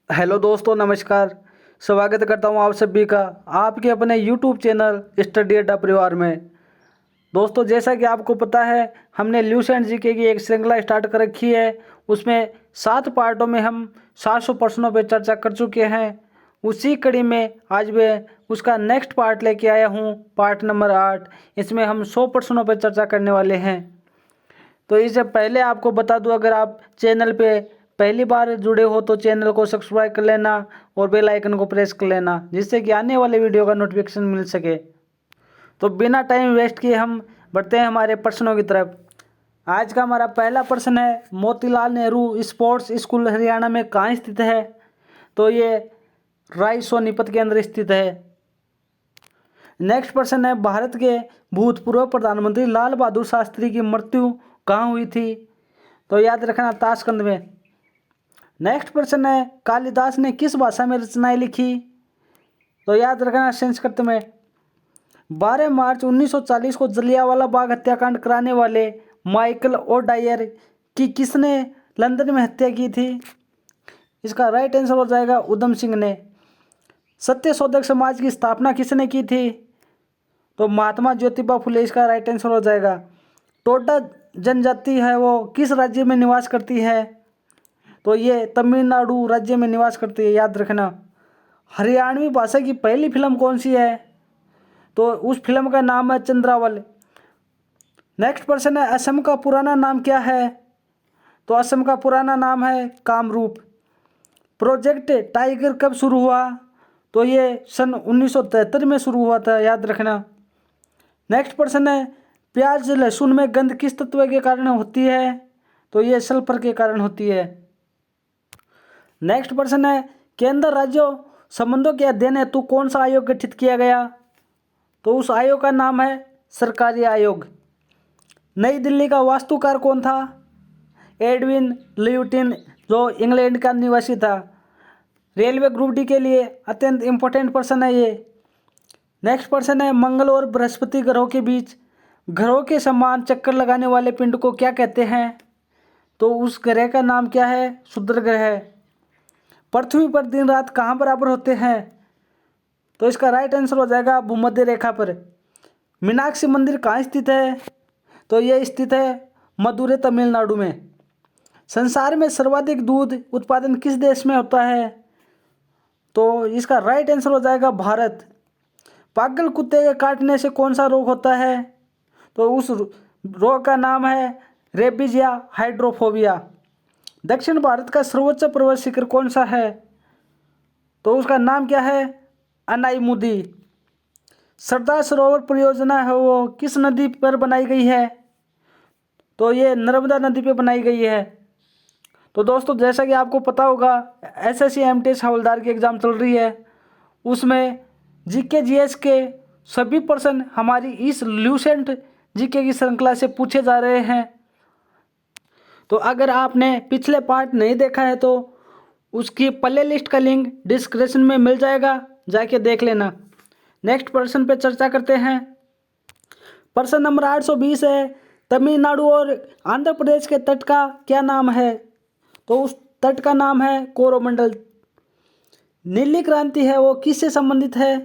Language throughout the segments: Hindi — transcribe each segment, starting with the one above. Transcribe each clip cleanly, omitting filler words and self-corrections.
हेलो दोस्तों, नमस्कार। स्वागत करता हूं आप सभी का आपके अपने यूट्यूब चैनल स्टडी अड्डा परिवार में। दोस्तों, जैसा कि आपको पता है, हमने ल्यूसेंट जीके की एक श्रृंखला स्टार्ट कर रखी है। उसमें 7 पार्टों में हम 700 प्रश्नों पर चर्चा कर चुके हैं। उसी कड़ी में आज मैं उसका नेक्स्ट पार्ट लेके आया हूं, पार्ट नंबर 8। इसमें हम 100 प्रश्नों पर चर्चा करने वाले हैं। तो इससे पहले आपको बता दूं, अगर आप चैनल पे पहली बार जुड़े हो तो चैनल को सब्सक्राइब कर लेना और बेल आइकन को प्रेस कर लेना, जिससे कि आने वाले वीडियो का नोटिफिकेशन मिल सके। तो बिना टाइम वेस्ट किए हम बढ़ते हैं हमारे प्रश्नों की तरफ। आज का हमारा पहला प्रश्न है, मोतीलाल नेहरू स्पोर्ट्स स्कूल हरियाणा में कहाँ स्थित है? तो ये राय सोनीपत के अंदर स्थित है। नेक्स्ट प्रश्न है, भारत के भूतपूर्व प्रधानमंत्री लाल बहादुर शास्त्री की मृत्यु कहाँ हुई थी? तो याद रखना, ताशकंद में। नेक्स्ट प्रश्न है, कालिदास ने किस भाषा में रचनाएं लिखी? तो याद रखना, संस्कृत में। 12 मार्च 1940 को जलियांवाला बाग हत्याकांड कराने वाले माइकल ओडायर की किसने लंदन में हत्या की थी? इसका राइट आंसर हो जाएगा उधम सिंह ने। सत्य शोधक समाज की स्थापना किसने की थी? तो महात्मा ज्योतिबा फुले इसका राइट आंसर हो जाएगा। टोडा जनजाति है वो किस राज्य में निवास करती है? तो ये तमिलनाडु राज्य में निवास करती है, याद रखना। हरियाणवी भाषा की पहली फिल्म कौन सी है? तो उस फिल्म का नाम है चंद्रावल। नेक्स्ट प्रश्न है, असम का पुराना नाम क्या है? तो असम का पुराना नाम है कामरूप। प्रोजेक्ट टाइगर कब शुरू हुआ? तो ये सन 1973 में शुरू हुआ था, याद रखना। नेक्स्ट प्रश्न है, प्याज लहसुन में गंध किस तत्व के कारण होती है? तो ये सल्फर के कारण होती है। नेक्स्ट प्रश्न है, केंद्र राज्यों संबंधों के अध्ययन हेतु कौन सा आयोग गठित किया गया? तो उस आयोग का नाम है सरकारी आयोग। नई दिल्ली का वास्तुकार कौन था? एडविन ल्यूटिन, जो इंग्लैंड का निवासी था। रेलवे ग्रुप डी के लिए अत्यंत इंपॉर्टेंट प्रश्न है ये। नेक्स्ट प्रश्न है, मंगल और बृहस्पति ग्रहों के बीच ग्रहों के समान चक्कर लगाने वाले पिंड को क्या कहते हैं? तो उस ग्रह का नाम क्या है? शुक्र ग्रह है। पृथ्वी पर दिन रात कहाँ बराबर होते हैं? तो इसका राइट आंसर हो जाएगा भूमध्य रेखा पर। मीनाक्षी मंदिर कहाँ स्थित है? तो ये स्थित है मदुरै, तमिलनाडु में। संसार में सर्वाधिक दूध उत्पादन किस देश में होता है? तो इसका राइट आंसर हो जाएगा भारत। पागल कुत्ते के काटने से कौन सा रोग होता है? तो उस रोग का नाम है रेबीज या हाइड्रोफोबिया। दक्षिण भारत का सर्वोच्च पर्वत शिखर कौन सा है? तो उसका नाम क्या है? अनाईमुदी। सरदार सरोवर परियोजना है वो किस नदी पर बनाई गई है? तो ये नर्मदा नदी पे बनाई गई है। तो दोस्तों, जैसा कि आपको पता होगा, एसएससी एमटीएस हवलदार की एग्ज़ाम चल रही है। उसमें जीके जीएस के सभी प्रश्न हमारी इस ल्यूसेंट जीके की श्रृंखला से पूछे जा रहे हैं। तो अगर आपने पिछले पार्ट नहीं देखा है तो उसकी प्ले लिस्ट का लिंक डिस्क्रिप्शन में मिल जाएगा, जाके देख लेना। नेक्स्ट प्रश्न पे चर्चा करते हैं। प्रश्न नंबर 820 है, तमिलनाडु और आंध्र प्रदेश के तट का क्या नाम है? तो उस तट का नाम है कोरोमंडल। नीली क्रांति है वो किससे संबंधित है?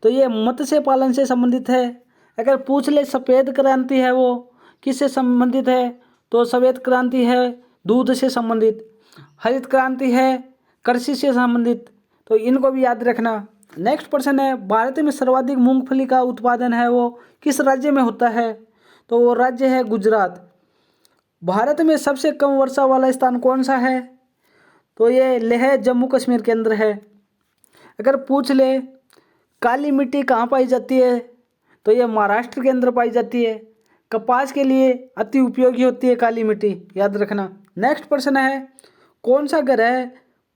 तो ये मत्स्य पालन से संबंधित है। अगर पूछ ले सफ़ेद क्रांति है वो किससे संबंधित है? तो सफ़ेद क्रांति है दूध से संबंधित। हरित क्रांति है कृषि से संबंधित। तो इनको भी याद रखना। नेक्स्ट प्रश्न है, भारत में सर्वाधिक मूंगफली का उत्पादन है वो किस राज्य में होता है? तो वो राज्य है गुजरात। भारत में सबसे कम वर्षा वाला स्थान कौन सा है? तो ये लेह, जम्मू कश्मीर के अंदर है। अगर पूछ ले काली मिट्टी कहाँ पाई जाती है? तो ये महाराष्ट्र के अंदर पाई जाती है। कपास के लिए अति उपयोगी होती है काली मिट्टी, याद रखना। नेक्स्ट प्रश्न है, कौन सा ग्रह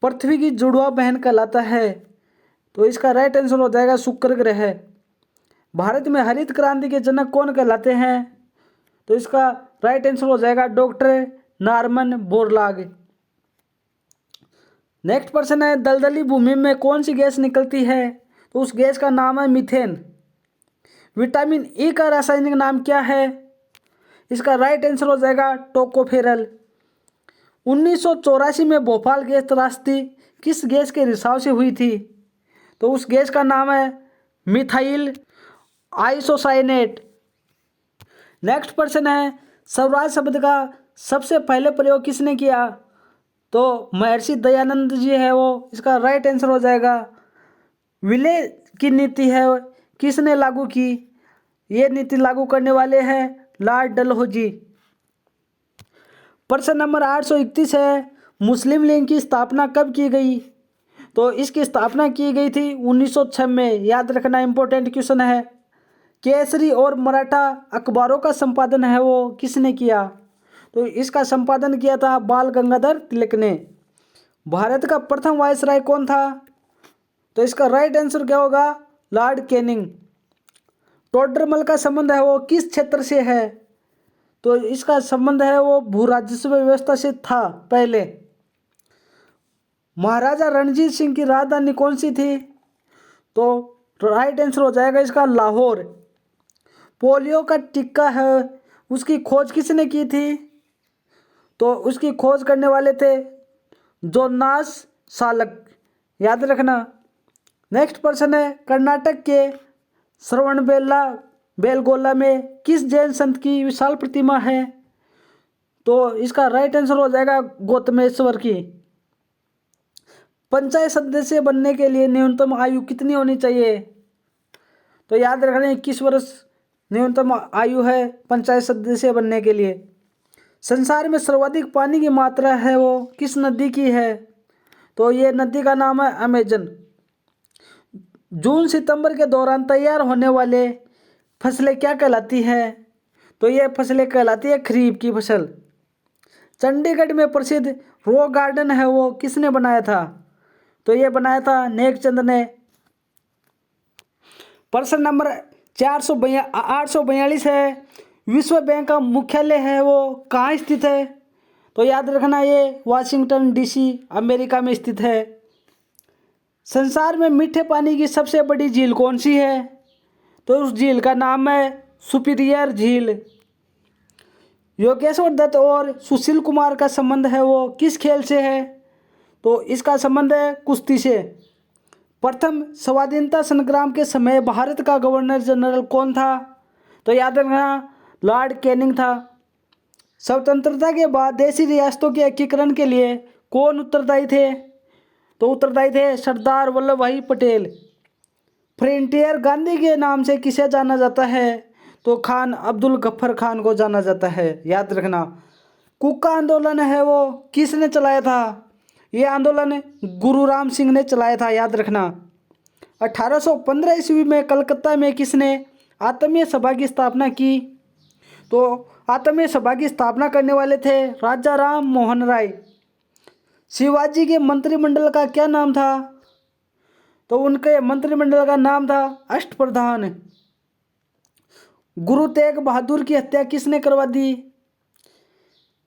पृथ्वी की जुड़वा बहन कहलाता है? तो इसका राइट आंसर हो जाएगा शुक्र ग्रह। भारत में हरित क्रांति के जनक कौन कहलाते हैं? तो इसका राइट आंसर हो जाएगा डॉक्टर नॉर्मन बोरलॉग। नेक्स्ट प्रश्न है, दलदली भूमि में कौन सी गैस निकलती है? तो उस गैस का नाम है मीथेन। विटामिन ई का रासायनिक नाम क्या है? इसका राइट आंसर हो जाएगा टोकोफेरल। 1984 में भोपाल गैस त्रासदी किस गैस के रिसाव से हुई थी? तो उस गैस का नाम है मिथाइल आइसोसाइनेट। नेक्स्ट प्रश्न है, स्वराज शब्द का सबसे पहले प्रयोग किसने किया? तो महर्षि दयानंद जी है वो, इसका राइट आंसर हो जाएगा। विलय की नीति है किसने लागू की? ये नीति लागू करने वाले हैं लॉर्ड डलहौजी। प्रश्न नंबर 831 है, मुस्लिम लीग की स्थापना कब की गई? तो इसकी स्थापना की गई थी 1906 में। याद रखना, इंपॉर्टेंट क्वेश्चन है। केसरी और मराठा अखबारों का संपादन है वो किसने किया? तो इसका संपादन किया था बाल गंगाधर तिलक ने। भारत का प्रथम वायसराय कौन था? तो इसका राइट आंसर क्या होगा? Lord Canning. टोडरमल का संबंध है वो किस क्षेत्र से है? तो इसका संबंध है वो भू राजस्व व्यवस्था से था पहले। महाराजा रणजीत सिंह की राजधानी कौन सी थी? तो राइट आंसर हो जाएगा इसका लाहौर। पोलियो का टीका है उसकी खोज किसने की थी? तो उसकी खोज करने वाले थे जोनास सालक। याद रखना। नेक्स्ट प्रश्न है, कर्नाटक के बेलगोला में किस जैन संत की विशाल प्रतिमा है? तो इसका राइट आंसर हो जाएगा गौतमेश्वर की। पंचायत सदस्य बनने के लिए न्यूनतम आयु कितनी होनी चाहिए? तो याद रखना 21 वर्ष न्यूनतम आयु है पंचायत सदस्य बनने के लिए। संसार में सर्वाधिक पानी की मात्रा है वो किस नदी की है? तो ये नदी का नाम है अमेजन। जून सितंबर के दौरान तैयार होने वाले फसलें क्या कहलाती है? तो ये फसलें कहलाती है खरीफ की फसल। चंडीगढ़ में प्रसिद्ध रॉक गार्डन है वो किसने बनाया था? तो ये बनाया था नेकचंद ने। प्रश्न नंबर 842 है, विश्व बैंक का मुख्यालय है वो कहाँ स्थित है? तो याद रखना ये वाशिंगटन डीसी अमेरिका में स्थित है। संसार में मीठे पानी की सबसे बड़ी झील कौन सी है? तो उस झील का नाम है सुपीरियर झील। योगेश्वर दत्त और सुशील कुमार का संबंध है वो किस खेल से है? तो इसका संबंध है कुश्ती से। प्रथम स्वाधीनता संग्राम के समय भारत का गवर्नर जनरल कौन था? तो याद रखना लॉर्ड कैनिंग था। स्वतंत्रता के बाद देशी रियासतों के एकीकरण के लिए कौन उत्तरदायी थे? तो उत्तरदायी थे सरदार वल्लभ भाई पटेल। फ्रंटियर गांधी के नाम से किसे जाना जाता है? तो खान अब्दुल गफ्फर खान को जाना जाता है। याद रखना। कुका आंदोलन है वो किसने चलाया था? ये आंदोलन गुरु राम सिंह ने चलाया था। याद रखना। 1815 ईस्वी में कलकत्ता में किसने आत्मीय सभा की स्थापना की? तो आत्मीय सभा की स्थापना करने वाले थे राजा राम मोहन राय। शिवाजी के मंत्रिमंडल का क्या नाम था? तो उनके मंत्रिमंडल का नाम था अष्टप्रधान। गुरु तेग बहादुर की हत्या किसने करवा दी?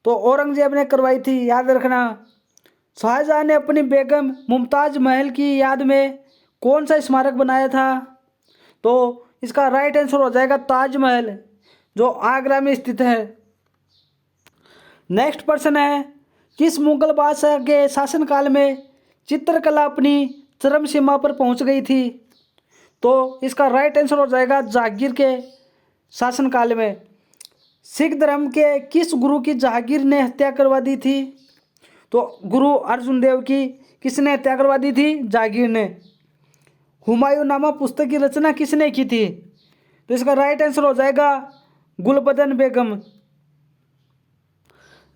तो औरंगजेब ने करवाई थी। याद रखना। शाहजहां ने अपनी बेगम मुमताज महल की याद में कौन सा स्मारक बनाया था? तो इसका राइट आंसर हो जाएगा ताजमहल जो आगरा में स्थित है। नेक्स्ट प्रश्न है, किस मुगल बादशाह के शासनकाल में चित्रकला अपनी चरम सीमा पर पहुंच गई थी? तो इसका राइट आंसर हो जाएगा जहांगीर के शासनकाल में। सिख धर्म के किस गुरु की जहांगीर ने हत्या करवा दी थी? तो गुरु अर्जुन देव की किसने हत्या करवा दी थी? जहांगीर ने। हुमायूंनामा पुस्तक की रचना किसने की थी? तो इसका राइट आंसर हो जाएगा गुलबदन बेगम।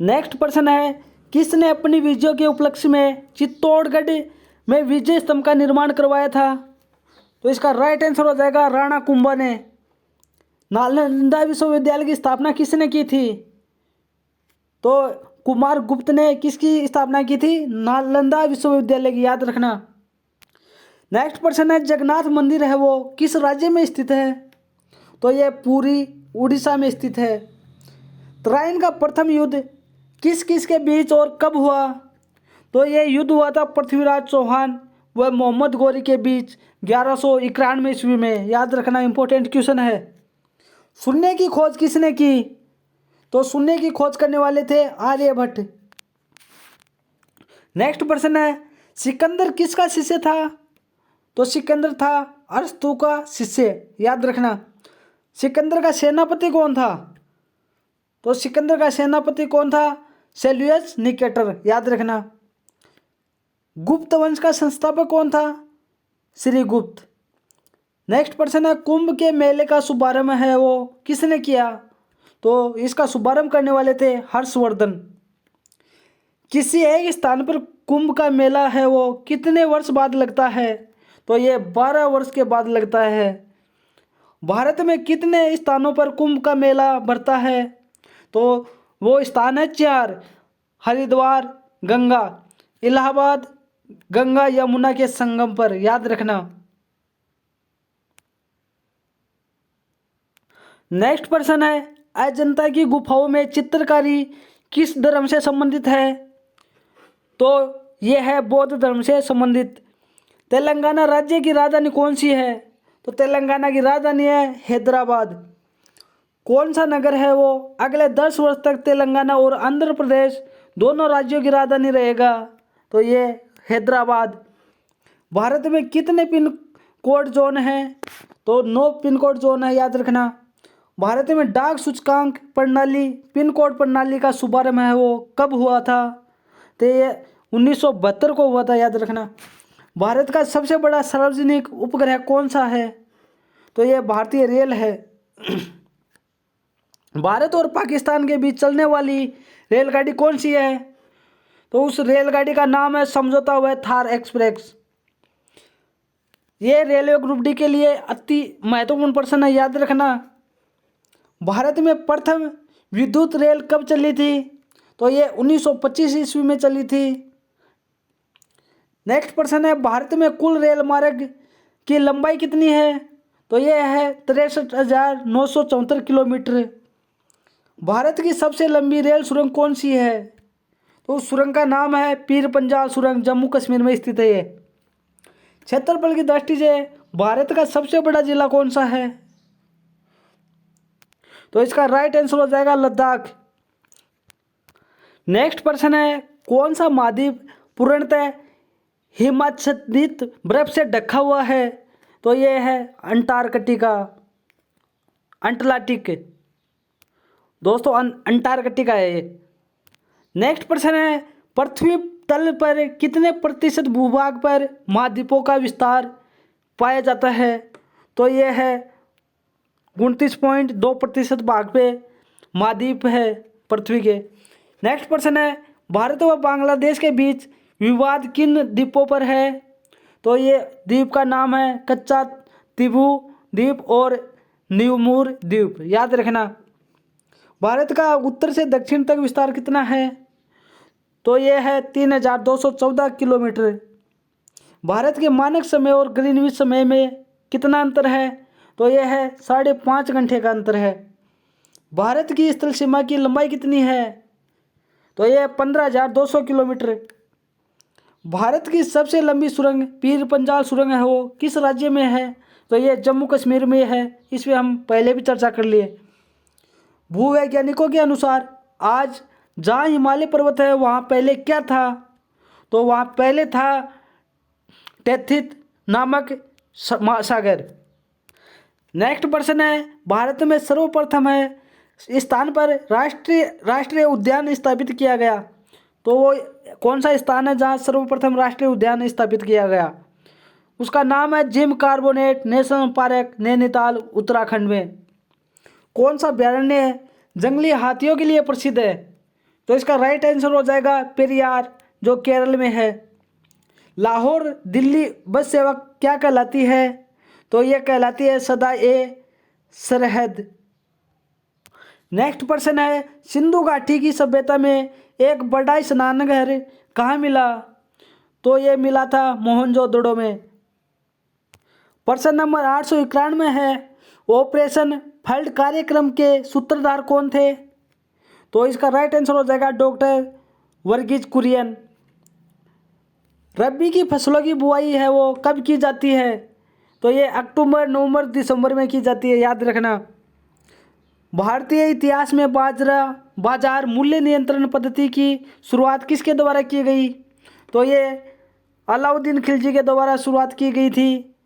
नेक्स्ट प्रश्न है, किसने अपनी विजय के उपलक्ष्य में चित्तौड़गढ़ में विजय स्तंभ का निर्माण करवाया था? तो इसका राइट आंसर हो जाएगा राणा कुंभा ने। नालंदा विश्वविद्यालय की स्थापना किसने की थी? तो कुमार गुप्त ने किसकी स्थापना की थी? नालंदा विश्वविद्यालय की। याद रखना। नेक्स्ट प्रश्न है, जगन्नाथ मंदिर है वो किस राज्य में स्थित है? तो ये पूरी उड़ीसा में स्थित है। तराइन का प्रथम युद्ध किस किस के बीच और कब हुआ? तो ये युद्ध हुआ था पृथ्वीराज चौहान व मोहम्मद गौरी के बीच 1191 ईस्वी में। याद रखना, इंपॉर्टेंट क्वेश्चन है। शून्य की खोज किसने की? तो शून्य की खोज करने वाले थे आर्यभट्ट। नेक्स्ट प्रश्न है, सिकंदर किसका शिष्य था? तो सिकंदर था अरस्तु का शिष्य, याद रखना। सिकंदर का सेनापति कौन था? तो सिकंदर का सेनापति कौन था? सेल्यूकस निकेटर, याद रखना। गुप्त वंश का संस्थापक कौन था? श्रीगुप्त। नेक्स्ट प्रश्न है, कुंभ के मेले का शुभारंभ है वो किसने किया? तो इसका शुभारंभ करने वाले थे हर्षवर्धन। किसी एक स्थान पर कुंभ का मेला है वो कितने वर्ष बाद लगता है? तो ये 12 वर्ष के बाद लगता है। भारत में कितने स्थानों पर कुंभ का मेला भरता है? तो वो स्थान है 4, हरिद्वार, गंगा, इलाहाबाद, गंगा यमुना के संगम पर, याद रखना। नेक्स्ट प्रश्न है, अजंता की गुफाओं में चित्रकारी किस धर्म से संबंधित है? तो ये है बौद्ध धर्म से संबंधित। तेलंगाना राज्य की राजधानी कौन सी है? तो तेलंगाना की राजधानी है हैदराबाद। कौन सा नगर है वो अगले 10 वर्ष तक तेलंगाना और आंध्र प्रदेश दोनों राज्यों की राजधानी रहेगा? तो ये हैदराबाद। भारत में कितने पिन कोड जोन हैं? तो 9 पिन कोड जोन है, याद रखना। भारत में डाक सूचकांक प्रणाली पिन कोड प्रणाली का शुभारंभ है वो कब हुआ था? तो ये 1972 को हुआ था, याद रखना। भारत का सबसे बड़ा सार्वजनिक उपग्रह कौन सा है? तो ये भारतीय रेल है। भारत और पाकिस्तान के बीच चलने वाली रेलगाड़ी कौन सी है? तो उस रेलगाड़ी का नाम है समझौता हुआ थार एक्सप्रेस। ये रेलवे ग्रुप डी के लिए अति महत्वपूर्ण प्रश्न है, याद रखना। भारत में प्रथम विद्युत रेल कब चली थी? तो ये 1925 ईस्वी में चली थी। नेक्स्ट प्रश्न है, भारत में कुल रेल मार्ग की लंबाई कितनी है? तो ये है 63,974 किलोमीटर। भारत की सबसे लंबी रेल सुरंग कौन सी है? तो उस सुरंग का नाम है पीर पंजाल सुरंग, जम्मू कश्मीर में स्थित है ये। क्षेत्रफल की दृष्टि से भारत का सबसे बड़ा जिला कौन सा है? तो इसका राइट आंसर हो जाएगा लद्दाख। नेक्स्ट प्रश्न है, कौन सा महाद्वीप पूर्णतः हिमाच्छादित बर्फ से ढका हुआ है? तो ये है अंटार्कटिका, अटलांटिक। दोस्तों अंटार्कटिका है ये। नेक्स्ट प्रश्न है, पृथ्वी तल पर कितने प्रतिशत भूभाग पर महाद्वीपों का विस्तार पाया जाता है? तो ये है 29.2% भाग पे महाद्वीप है पृथ्वी के। नेक्स्ट प्रश्न है, भारत व बांग्लादेश के बीच विवाद किन द्वीपों पर है? तो ये द्वीप का नाम है कच्चा तिबू द्वीप और न्यूमूर द्वीप, याद रखना। भारत का उत्तर से दक्षिण तक विस्तार कितना है? तो ये है 3,214 किलोमीटर। भारत के मानक समय और ग्रीनविच समय में कितना अंतर है? तो यह है 5.5 घंटे का अंतर है। भारत की स्थल सीमा की लंबाई कितनी है? तो यह 15,200 किलोमीटर। भारत की सबसे लंबी सुरंग पीर पंजाल सुरंग है वो किस राज्य में है? तो यह जम्मू कश्मीर में है। इस पर हम पहले भी चर्चा कर लिए। भूवैज्ञानिकों के अनुसार आज जहाँ हिमालय पर्वत है वहाँ पहले क्या था? तो वहाँ पहले था टेथित नामक महासागर। नेक्स्ट प्रश्न है, भारत में सर्वप्रथम है स्थान पर राष्ट्रीय उद्यान स्थापित किया गया? तो वो कौन सा स्थान है जहाँ सर्वप्रथम राष्ट्रीय उद्यान स्थापित किया गया? उसका नाम है gym carbonate national park, Nainital, Uttarakhand में। कौन सा अभ्यारण्य जंगली हाथियों के लिए प्रसिद्ध है? तो इसका राइट आंसर हो जाएगा पेरियार, जो केरल में है। लाहौर दिल्ली बस सेवा क्या कहलाती है? तो यह कहलाती है सदा ए सरहद। नेक्स्ट प्रश्न है, सिंधु घाटी की सभ्यता में एक बड़ा स्नानघर कहाँ मिला? तो ये मिला था मोहनजोदड़ो में। प्रश्न नंबर 891 है, ऑपरेशन फ्लड कार्यक्रम के सूत्रधार कौन थे? तो इसका राइट आंसर हो जाएगा डॉक्टर वर्गीज कुरियन। रबी की फसलों की बुआई है वो कब की जाती है? तो ये अक्टूबर, नवंबर, दिसंबर में की जाती है, याद रखना। भारतीय इतिहास में बाजार मूल्य नियंत्रण पद्धति की शुरुआत किसके द्वारा की गई? तो ये अलाउद्दीन खिलजी के द्वारा शुरुआत की गई थी।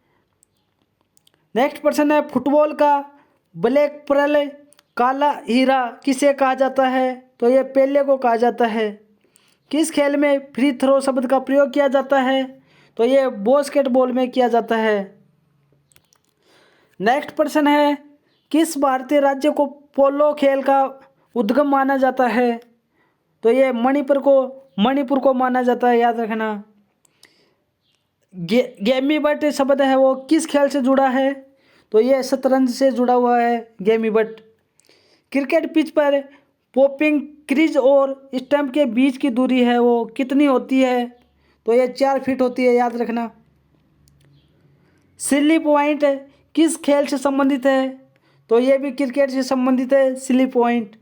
नेक्स्ट प्रश्न है, फुटबॉल का ब्लैक पर्ल काला हीरा किसे कहा जाता है? तो ये पेले को कहा जाता है। किस खेल में फ्री थ्रो शब्द का प्रयोग किया जाता है? तो ये बास्केटबॉल में किया जाता है। नेक्स्ट प्रश्न है, किस भारतीय राज्य को पोलो खेल का उद्गम माना जाता है? तो ये मणिपुर को माना जाता है, याद रखना। गेमी बट शब्द है वो किस खेल से जुड़ा है? तो ये शतरंज से जुड़ा हुआ है गेमी बट। क्रिकेट पिच पर पॉपिंग क्रीज और स्टंप के बीच की दूरी है वो कितनी होती है? तो ये 4 फीट होती है, याद रखना। सिली पॉइंट किस खेल से संबंधित है? तो ये भी क्रिकेट से संबंधित है, सिली पॉइंट।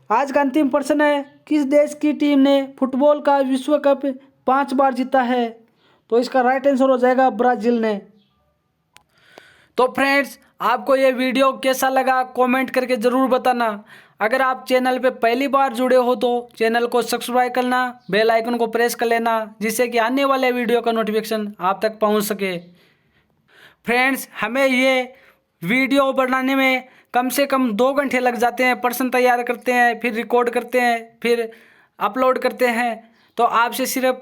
आज का अंतिम प्रश्न है, किस देश की टीम ने फुटबॉल का विश्व कप 5 बार जीता है? तो इसका राइट आंसर हो जाएगा ब्राज़ील ने। तो फ्रेंड्स, आपको ये वीडियो कैसा लगा कमेंट करके ज़रूर बताना। अगर आप चैनल पे पहली बार जुड़े हो तो चैनल को सब्सक्राइब करना, बेल आइकन को प्रेस कर लेना, जिससे कि आने वाले वीडियो का नोटिफिकेशन आप तक पहुंच सके। फ्रेंड्स, हमें ये वीडियो बनाने में कम से कम 2 घंटे लग जाते हैं। प्रश्न तैयार करते हैं, फिर रिकॉर्ड करते हैं, फिर अपलोड करते हैं। तो आपसे सिर्फ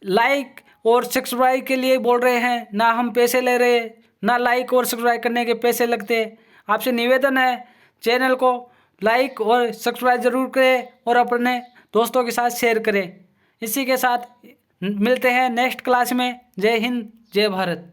लाइक और सब्सक्राइब के लिए बोल रहे हैं, ना हम पैसे ले रहे, ना लाइक और सब्सक्राइब करने के पैसे लगते। आपसे निवेदन है, चैनल को लाइक और सब्सक्राइब ज़रूर करें और अपने दोस्तों के साथ शेयर करें। इसी के साथ मिलते हैं नेक्स्ट क्लास में। जय हिंद, जय भारत।